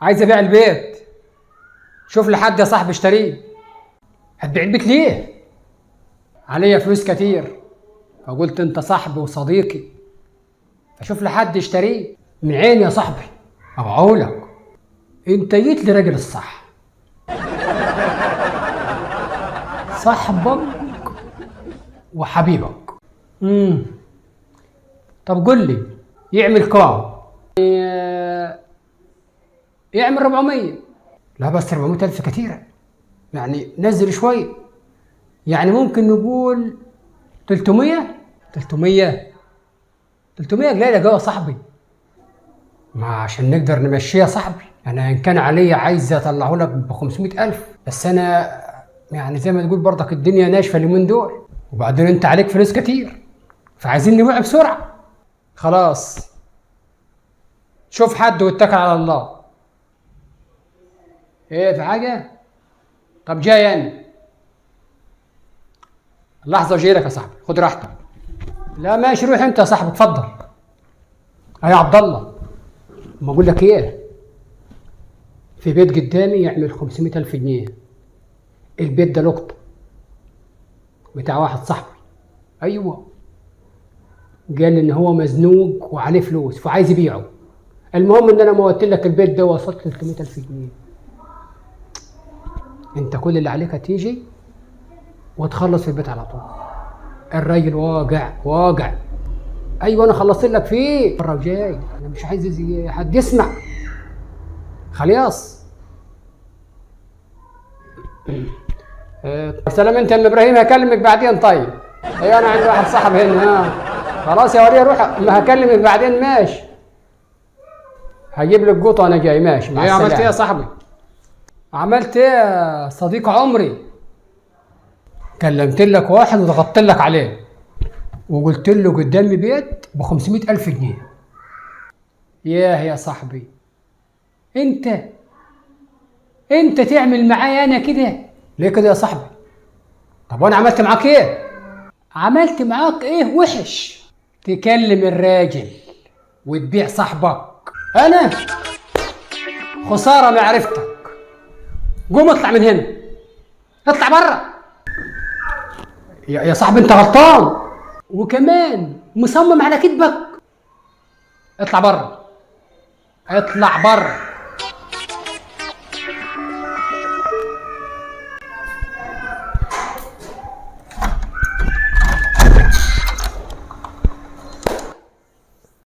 عايز ابيع البيت. شوف لي حد يا صاحبي اشتريه. هتبيع البيت ليه؟ عليا فلوس كتير، فقلت انت صاحبي وصديقي، فشوف لي حد يشتريه. من عيني يا صاحبي، ابيعهولك. انت جيت لراجل الصح، صاحبك وحبيبك. طب قول لي يعمل كام؟ يعمل 400. لا بس 400,000 كتيرة، يعني نزل شوي. يعني ممكن نقول 300. 300 قليلة جوا صاحبي، ما عشان نقدر نمشيها يا صاحبي. انا ان كان عليا عايز اطلعه لك ب 500,000، بس انا يعني زي ما تقول برضك الدنيا ناشفة اليومين دول، وبعدين انت عليك فلوس كتير، فعايزين نبيع بسرعة. خلاص شوف حد واتكل على الله. ايه في حاجة؟ طب جاي انا لحظة وجاي يا صاحبي، خد راحتك. لا ماشي، روح انت يا صاحبي، اتفضل. يا عبد الله، ما اقول لك ايه، في بيت قدامي يعمل 500,000 جنيه. البيت ده لقطة بتاع واحد صاحبي، ايوه، قال ان هو مزنوق وعليه فلوس فعايز يبيعه. المهم ان انا موتت لك البيت ده وصلت 300,000 جنيه. انت كل اللي عليك هتيجي وتخلص في البيت على طول. الراجل واقع. ايوه انا خلصت لك فيه المره الجاي، انا مش عايز حد يسمع. خلاص. سلام انت يا ابراهيم، هكلمك بعدين. طيب ايوه انا عندي واحد صاحب هنا. خلاص يا وليه روح، ما هكلمك بعدين. ماشي، هجيب لك قوطه وانا جاي. ماشي مع السلامه. عملت ايه يا صاحبي؟ عملت ايه يا صديق عمري؟ كلمت لك واحد وضغطت لك عليه وقلت له قدامي بيت ب 500,000 جنيه. ياه يا صاحبي، انت تعمل معايا انا كده ليه كده يا صاحبي؟ طب وانا عملت معاك ايه؟ عملت معاك ايه وحش تكلم الراجل وتبيع صاحبك؟ انا خساره معرفتك. قوم اطلع من هنا، اطلع بره. يا صاحبي انت غلطان وكمان مصمم على كذبك. اطلع بره، اطلع بره.